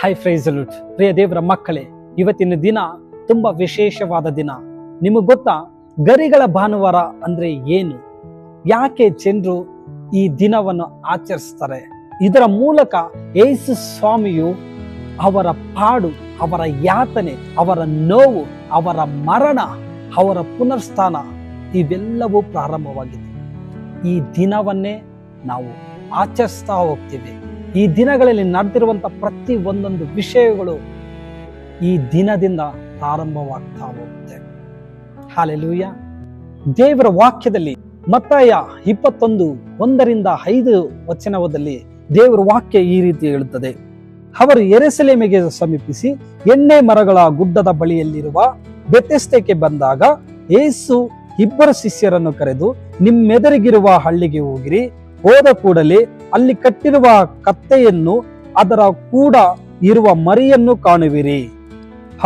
High praise the lord. ಪ್ರಿಯ ದೇವರ ಮಕ್ಕಳೇ, ಇವತ್ತಿನ ದಿನ ತುಂಬಾ ವಿಶೇಷವಾದ ದಿನ. ನಿಮಗೆ ಗೊತ್ತಾ, ಗರಿಗಳ ಭಾನುವಾರ ಅಂದ್ರೆ ಏನು? ಯಾಕೆ ಜನರು ಈ ದಿನವನ್ನು ಆಚರಿಸ್ತಾರೆ? ಇದರ ಮೂಲಕ ಯೇಸು ಸ್ವಾಮಿಯು ಅವರ ಪಾಡು, ಅವರ ಯಾತನೆ, ಅವರ ನೋವು, ಅವರ ಮರಣ, ಅವರ ಪುನರ್ಸ್ಥಾನ ಇವೆಲ್ಲವೂ ಪ್ರಾರಂಭವಾಗಿದೆ. ಈ ದಿನವನ್ನೇ ನಾವು ಆಚರಿಸ್ತಾ ಹೋಗ್ತೀವಿ. ಈ ದಿನಗಳಲ್ಲಿ ನಡೆದಿರುವಂತ ಪ್ರತಿ ಒಂದೊಂದು ವಿಷಯಗಳು ಈ ದಿನದಿಂದ ಪ್ರಾರಂಭವಾಗ್ತಾ ಹೋಗುತ್ತೆ. ಹಲ್ಲೆಲೂಯ. ದೇವರ ವಾಕ್ಯದಲ್ಲಿ ಮತ್ತಾಯ 21:1-5 ದೇವರ ವಾಕ್ಯ ಈ ರೀತಿ ಹೇಳುತ್ತದೆ. ಅವರು ಯೆರೂಸಲೇಮಿಗೆ ಸಮೀಪಿಸಿ ಎಣ್ಣೆ ಮರಗಳ ಗುಡ್ಡದ ಬಳಿಯಲ್ಲಿರುವ ಬೆಥೆಸ್ದಕ್ಕೆ ಬಂದಾಗ ಯೇಸು 2 ಶಿಷ್ಯರನ್ನು ಕರೆದು, ನಿಮ್ಮೆದುರಿಗಿರುವ ಹಳ್ಳಿಗೆ ಹೋಗಿರಿ. ಹೋದ ಕೂಡಲೇ ಅಲ್ಲಿ ಕಟ್ಟಿರುವ ಕತ್ತೆಯನ್ನು, ಅದರ ಕೂಡ ಇರುವ ಮರಿಯನ್ನು ಕಾಣುವಿರಿ.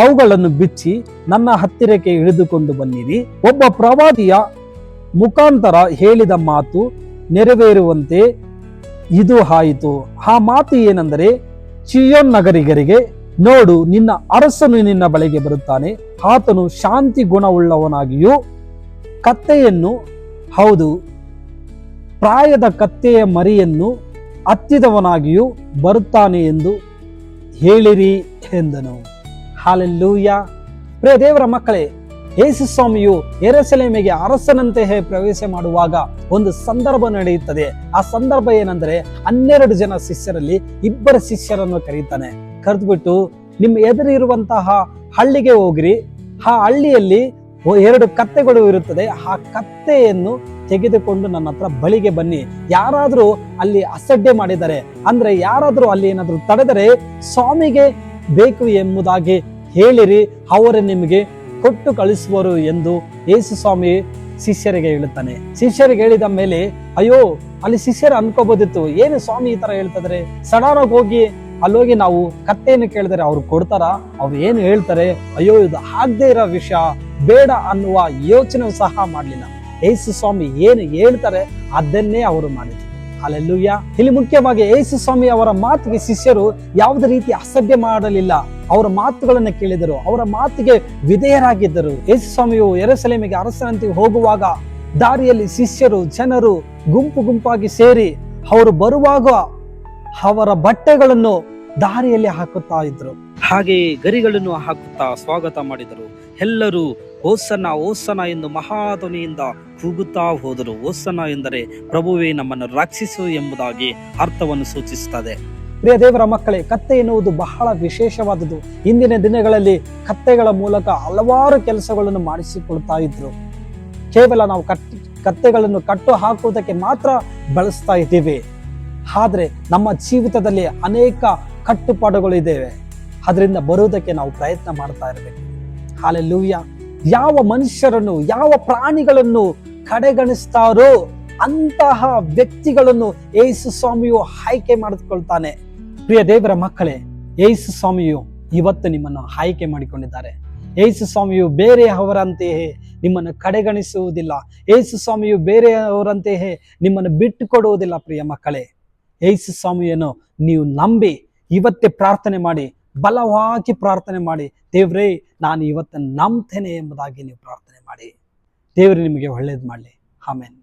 ಅವುಗಳನ್ನು ಬಿಚ್ಚಿ ನನ್ನ ಹತ್ತಿರಕ್ಕೆ ಹಿಡಿದುಕೊಂಡು ಬನ್ನಿರಿ. ಒಬ್ಬ ಪ್ರವಾದಿಯ ಮುಖಾಂತರ ಹೇಳಿದ ಮಾತು ನೆರವೇರುವಂತೆ ಇದು ಆಯಿತು. ಆ ಮಾತು ಏನೆಂದರೆ, ಚೀಯೋನ್ ನಗರಿಗರಿಗೆ, ನೋಡು, ನಿನ್ನ ಅರಸನು ನಿನ್ನ ಬಳಿಗೆ ಬರುತ್ತಾನೆ. ಆತನು ಶಾಂತಿ ಗುಣವುಳ್ಳವನಾಗಿಯೂ ಕತ್ತೆಯನ್ನು, ಹೌದು, ಪ್ರಾಯದ ಕತ್ತೆಯ ಮರಿಯನ್ನು ಹತ್ತಿದವನಾಗಿಯೂ ಬರುತ್ತಾನೆ ಎಂದು ಹೇಳಿರಿ ಎಂದನು. ಹಲ್ಲೆಲೂಯ. ಪ್ರಿಯ ದೇವರ ಮಕ್ಕಳೇ, ಯೇಸು ಸ್ವಾಮಿಯು ಯೆರೂಸಲೇಮಿಗೆ ಅರಸನಂತೆಯೇ ಪ್ರವೇಶ ಮಾಡುವಾಗ ಒಂದು ಸಂದರ್ಭ ನಡೆಯುತ್ತದೆ. ಆ ಸಂದರ್ಭ ಏನೆಂದರೆ, 12 ಜನ ಶಿಷ್ಯರಲ್ಲಿ 2 ಶಿಷ್ಯರನ್ನು ಕರೀತಾನೆ. ಕರೆದ್ಬಿಟ್ಟು, ನಿಮ್ಮ ಎದುರಿರುವಂತಹ ಹಳ್ಳಿಗೆ ಹೋಗ್ರಿ. ಆ ಹಳ್ಳಿಯಲ್ಲಿ 2 ಕತ್ತೆಗಳು ಇರುತ್ತದೆ. ಆ ಕತ್ತೆಯನ್ನು ತೆಗೆದುಕೊಂಡು ನನ್ನ ಹತ್ರ ಬಳಿಗೆ ಬನ್ನಿ. ಯಾರಾದ್ರೂ ಅಲ್ಲಿ ಅಸಡ್ಡೆ ಮಾಡಿದರೆ, ಅಂದ್ರೆ ಯಾರಾದ್ರೂ ಅಲ್ಲಿ ಏನಾದ್ರೂ ತಡೆದರೆ, ಸ್ವಾಮಿಗೆ ಬೇಕು ಎಂಬುದಾಗಿ ಹೇಳಿರಿ, ಅವರು ನಿಮಗೆ ಕೊಟ್ಟು ಕಳಿಸುವರು ಎಂದು ಯೇಸು ಸ್ವಾಮಿ ಶಿಷ್ಯರಿಗೆ ಹೇಳುತ್ತಾನೆ. ಶಿಷ್ಯರಿಗೆ ಹೇಳಿದ ಮೇಲೆ, ಅಯ್ಯೋ, ಅಲ್ಲಿ ಶಿಷ್ಯರು ಅನ್ಕೋಬೋದಿತ್ತು, ಏನು ಸ್ವಾಮಿ ಈ ತರ ಹೇಳ್ತಿದ್ರೆ, ಸಡನ್ ಆಗಿ ಹೋಗಿ ಅಲ್ಲೋಗಿ ನಾವು ಕತ್ತೆಯನ್ನು ಕೇಳಿದರೆ ಅವ್ರು ಕೊಡ್ತಾರ? ಅವ್ರು ಏನು ಹೇಳ್ತಾರೆ? ಅಯ್ಯೋ, ಇದು ಆಗದೆ ಇರೋ ವಿಷಯ, ಬೇಡ ಅನ್ನುವ ಯೋಚನೆ ಸಹ ಮಾಡಲಿಲ್ಲ. ಯೇಸು ಸ್ವಾಮಿ ಏನು ಹೇಳ್ತಾರೆ ಅದನ್ನೇ ಅವರು ಮಾಡಿದ್ರು. ಹಲ್ಲೆಲೂಯ. ಇಲ್ಲಿ ಮುಖ್ಯವಾಗಿ ಯೇಸು ಸ್ವಾಮಿ ಅವರ ಮಾತಿಗೆ ಶಿಷ್ಯರು ಯಾವುದೇ ರೀತಿ ಅಸಡ್ಡೆ ಮಾಡಲಿಲ್ಲ. ಅವರ ಮಾತುಗಳನ್ನು ಕೇಳಿದರು, ಅವರ ಮಾತಿಗೆ ವಿಧೇಯರಾಗಿದ್ದರು. ಯೇಸು ಸ್ವಾಮಿಯು ಯೆರೂಸಲೇಮಿಗೆ ಅರಸನಂತೆ ಹೋಗುವಾಗ ದಾರಿಯಲ್ಲಿ ಶಿಷ್ಯರು, ಜನರು ಗುಂಪು ಗುಂಪಾಗಿ ಸೇರಿ ಅವರು ಬರುವಾಗ ಅವರ ಬಟ್ಟೆಗಳನ್ನು ದಾರಿಯಲ್ಲಿ ಹಾಕುತ್ತಾ ಇದ್ರು. ಹಾಗೆಯೇ ಗರಿಗಳನ್ನು ಹಾಕುತ್ತಾ ಸ್ವಾಗತ ಮಾಡಿದರು. ಎಲ್ಲರೂ ಹೋಸನ್ನ ಹೋಸನ್ನ ಎಂದು ಮಹಾಧ್ವನಿಯಿಂದ ಕೂಗುತ್ತಾ ಹೋದರು. ಹೋಸನ್ನ ಎಂದರೆ ಪ್ರಭುವೇ ನಮ್ಮನ್ನು ರಕ್ಷಿಸು ಎಂಬುದಾಗಿ ಅರ್ಥವನ್ನು ಸೂಚಿಸುತ್ತದೆ. ಪ್ರಿಯ ದೇವರ ಮಕ್ಕಳೇ, ಕತ್ತೆ ಎನ್ನುವುದು ಬಹಳ ವಿಶೇಷವಾದದ್ದು. ಇಂದಿನ ದಿನಗಳಲ್ಲಿ ಕತ್ತೆಗಳ ಮೂಲಕ ಹಲವಾರು ಕೆಲಸಗಳನ್ನು ಮಾಡಿಸಿಕೊಳ್ತಾ ಇದ್ರು. ಕೇವಲ ನಾವು ಕತ್ತೆಗಳನ್ನು ಕಟ್ಟು ಹಾಕುವುದಕ್ಕೆ ಮಾತ್ರ ಬಳಸ್ತಾ ಇದ್ದೀವಿ. ಆದ್ರೆ ನಮ್ಮ ಜೀವಿತದಲ್ಲಿ ಅನೇಕ ಕಟ್ಟುಪಾಡುಗಳು ಇದ್ದೇವೆ. ಅದರಿಂದ ಬರುವುದಕ್ಕೆ ನಾವು ಪ್ರಯತ್ನ ಮಾಡ್ತಾ ಇರಬೇಕು. ಹಲ್ಲೆಲೂಯ. ಯಾವ ಮನುಷ್ಯರನ್ನು, ಯಾವ ಪ್ರಾಣಿಗಳನ್ನು ಕಡೆಗಣಿಸ್ತಾರೋ ಅಂತಹ ವ್ಯಕ್ತಿಗಳನ್ನು ಯೇಸು ಸ್ವಾಮಿಯು ಆಯ್ಕೆ ಮಾಡಿಕೊಳ್ತಾನೆ. ಪ್ರಿಯ ದೇವರ ಮಕ್ಕಳೇ, ಯೇಸು ಸ್ವಾಮಿಯು ಇವತ್ತು ನಿಮ್ಮನ್ನು ಆಯ್ಕೆ ಮಾಡಿಕೊಂಡಿದ್ದಾರೆ. ಯೇಸು ಸ್ವಾಮಿಯು ಬೇರೆಯವರಂತೆಯೇ ನಿಮ್ಮನ್ನು ಕಡೆಗಣಿಸುವುದಿಲ್ಲ. ಯೇಸು ಸ್ವಾಮಿಯು ಬೇರೆಯವರಂತೆಯೇ ನಿಮ್ಮನ್ನು ಬಿಟ್ಟು ಕೊಡುವುದಿಲ್ಲ. ಪ್ರಿಯ ಮಕ್ಕಳೇ, ಯೇಸು ಸ್ವಾಮಿಯನ್ನು ನೀವು ನಂಬಿ ಇವತ್ತೇ ಪ್ರಾರ್ಥನೆ ಮಾಡಿ, ಬಲವಾಗಿ ಪ್ರಾರ್ಥನೆ ಮಾಡಿ, ದೇವ್ರೇ ನಾನು ಇವತ್ತು ನಂಬ್ತೇನೆ ಎಂಬುದಾಗಿ ನೀವು ಪ್ರಾರ್ಥನೆ ಮಾಡಿ. ದೇವರು ನಿಮಗೆ ಒಳ್ಳೇದು ಮಾಡಲಿ. ಆಮೆನ್.